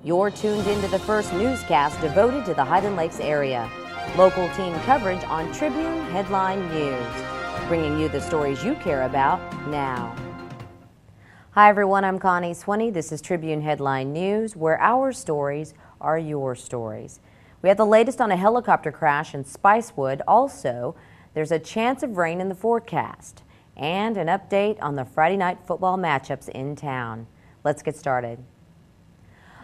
You're tuned into the first newscast devoted to the Highland Lakes area. Local team coverage on Tribune Headline News, bringing you the stories you care about now. Hi everyone, I'm Connie Swinney. This is Tribune Headline News, where our stories are your stories. We have the latest on a helicopter crash in Spicewood. Also, there's a chance of rain in the forecast, and an update on the Friday night football matchups in town. Let's get started.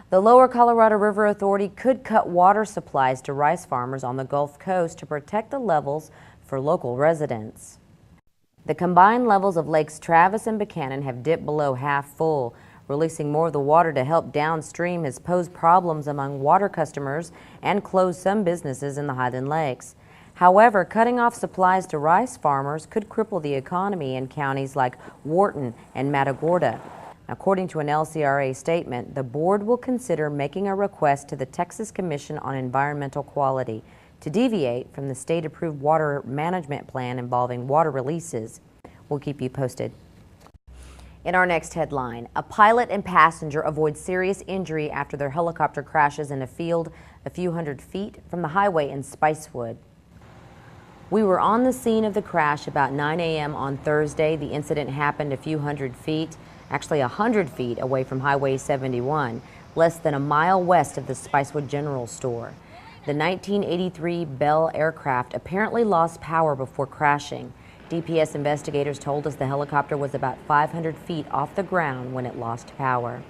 The Lower Colorado River Authority could cut water supplies to rice farmers on the Gulf Coast to protect the levels for local residents. The combined levels of Lakes Travis and Buchanan have dipped below half full. Releasing more of the water to help downstream has posed problems among water customers and closed some businesses in the Highland Lakes. However, cutting off supplies to rice farmers could cripple the economy in counties like Wharton and Matagorda. According to an LCRA statement, the board will consider making a request to the Texas Commission on Environmental Quality to deviate from the state-approved water management plan involving water releases. We'll keep you posted. In our next headline, a pilot and passenger avoid serious injury after their helicopter crashes in a field a few hundred feet from the highway in Spicewood. We were on the scene of the crash about 9 a.m. on Thursday. The incident happened a few hundred feet, actually 100 feet away from Highway 71, less than a mile west of the Spicewood General Store. The 1983 Bell aircraft apparently lost power before crashing. DPS investigators told us the helicopter was about 500 feet off the ground when it lost power.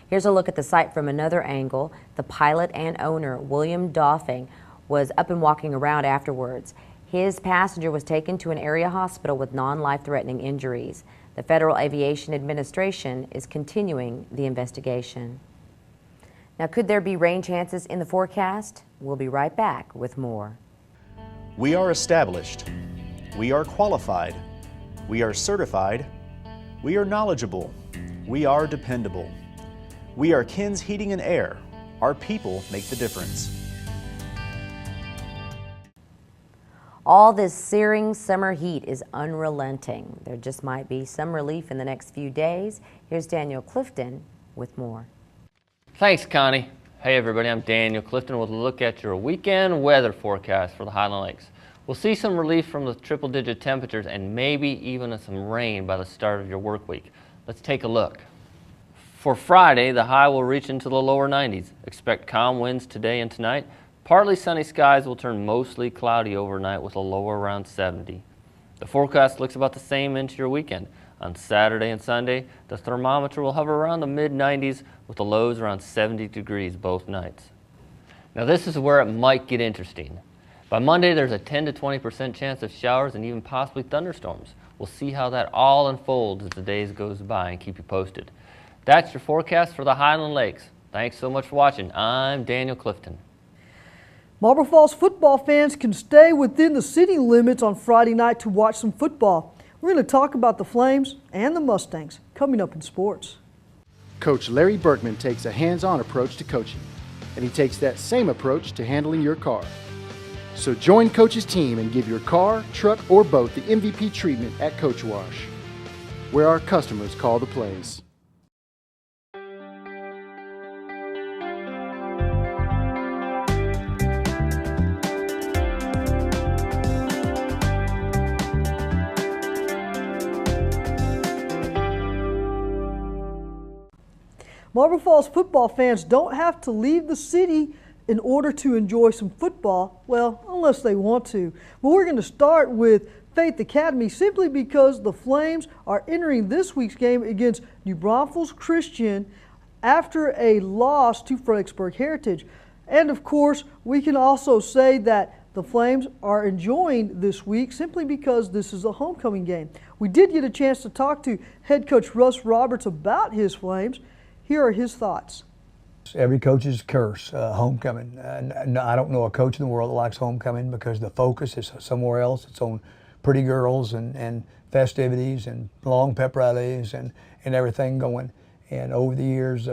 Here's a look at the site from another angle. The pilot and owner, William Doffing, was up and walking around afterwards. His passenger was taken to an area hospital with non-life-threatening injuries. The Federal Aviation Administration is continuing the investigation. Now, could there be rain chances in the forecast? We'll be right back with more. We are established. We are qualified. We are certified. We are knowledgeable. We are dependable. We are Ken's Heating and Air. Our people make the difference. All this searing summer heat is unrelenting. There just might be some relief in the next few days. Here's Daniel Clifton with more. Thanks, Connie. Hey everybody, I'm Daniel Clifton with a look at your weekend weather forecast for the Highland Lakes. We'll see some relief from the triple-digit temperatures and maybe even some rain by the start of your work week. Let's take a look. For Friday, the high will reach into the lower 90s. Expect calm winds today and tonight. Partly sunny skies will turn mostly cloudy overnight with a low around 70. The forecast looks about the same into your weekend. On Saturday and Sunday, the thermometer will hover around the mid-90s with the lows around 70 degrees both nights. Now this is where it might get interesting. By Monday, there's a 10 to 20% chance of showers and even possibly thunderstorms. We'll see how that all unfolds as the days goes by and keep you posted. That's your forecast for the Highland Lakes. Thanks so much for watching. I'm Daniel Clifton. Marble Falls football fans can stay within the city limits on Friday night to watch some football. We're going to talk about the Flames and the Mustangs coming up in sports. Coach Larry Berkman takes a hands-on approach to coaching, and he takes that same approach to handling your car. So join Coach's team and give your car, truck, or boat the MVP treatment at Coach Wash, where our customers call the plays. Marble Falls football fans don't have to leave the city in order to enjoy some football, well, unless they want to. But we're going to start with Faith Academy simply because the Flames are entering this week's game against New Braunfels Christian after a loss to Fredericksburg Heritage. And of course, we can also say that the Flames are enjoying this week simply because this is a homecoming game. We did get a chance to talk to head coach Russ Roberts about his Flames. Here are his thoughts. Every coach's curse, homecoming. I don't know a coach in the world that likes homecoming because the focus is somewhere else. It's on pretty girls and festivities and long pep rallies and everything going. And over the years,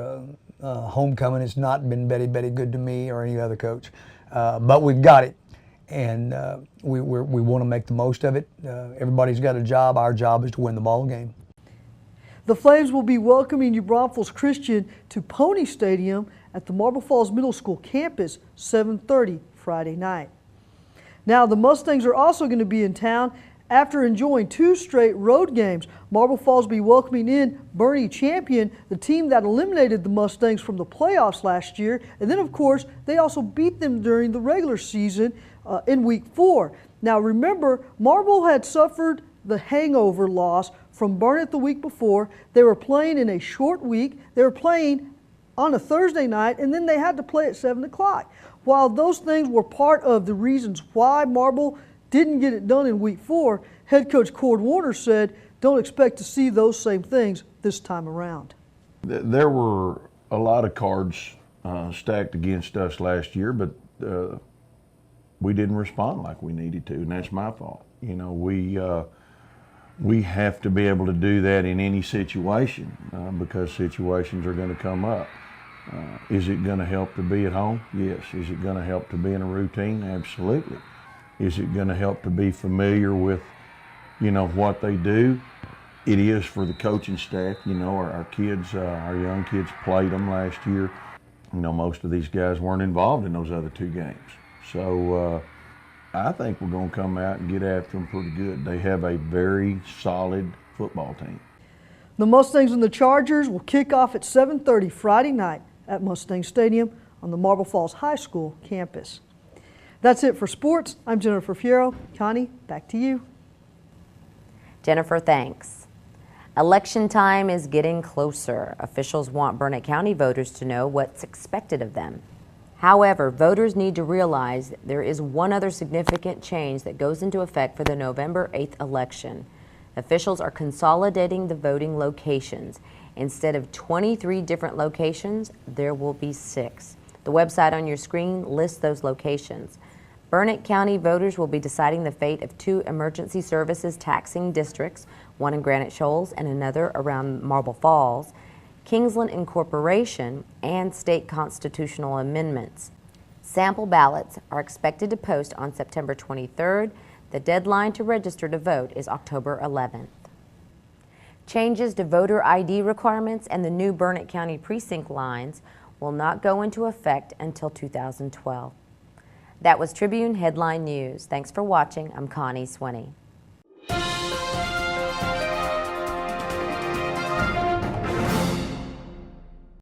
homecoming has not been very good to me or any other coach. But we've got it, and we want to make the most of it. Everybody's got a job. Our job is to win the ball game. The Flames will be welcoming New Braunfels Christian to Pony Stadium at the Marble Falls Middle School campus, 7:30 Friday night. Now, the Mustangs are also going to be in town. After enjoying 2 straight road games, Marble Falls will be welcoming in Bernie Champion, the team that eliminated the Mustangs from the playoffs last year. And then, of course, they also beat them during the regular season in week 4. Now, remember, Marble had suffered the hangover loss from Burnett the week before. They were playing in a short week. They were playing on a Thursday night, and then they had to play at 7 o'clock. While those things were part of the reasons why Marble didn't get it done in week 4, head coach Cord Warner said, don't expect to see those same things this time around. There were a lot of cards stacked against us last year, but we didn't respond like we needed to, and that's my fault. You know, we have to be able to do that in any situation because situations are going to come up. Is it going to help to be at home? Yes. Is it going to help to be in a routine? Absolutely. Is it going to help to be familiar with, you know, what they do? It is for the coaching staff. You know, our kids, our young kids played them last year. You know, most of these guys weren't involved in those other 2 games. So I think we're going to come out and get after them pretty good. They have a very solid football team. The Mustangs and the Chargers will kick off at 7:30 Friday night at Mustang Stadium on the Marble Falls High School campus. That's it for sports. I'm Jennifer Fierro. Connie, back to you. Jennifer, thanks. Election time is getting closer. Officials want Burnett County voters to know what's expected of them. However, voters need to realize there is one other significant change that goes into effect for the November 8th election. Officials are consolidating the voting locations. Instead of 23 different locations, there will be 6. The website on your screen lists those locations. Burnett County voters will be deciding the fate of 2 emergency services taxing districts, one in Granite Shoals and another around Marble Falls, Kingsland Incorporation, and state constitutional amendments. Sample ballots are expected to post on September 23rd. The deadline to register to vote is October 11th. Changes to voter ID requirements and the new Burnett County precinct lines will not go into effect until 2012. That was Tribune Headline News. Thanks for watching. I'm Connie Swinney.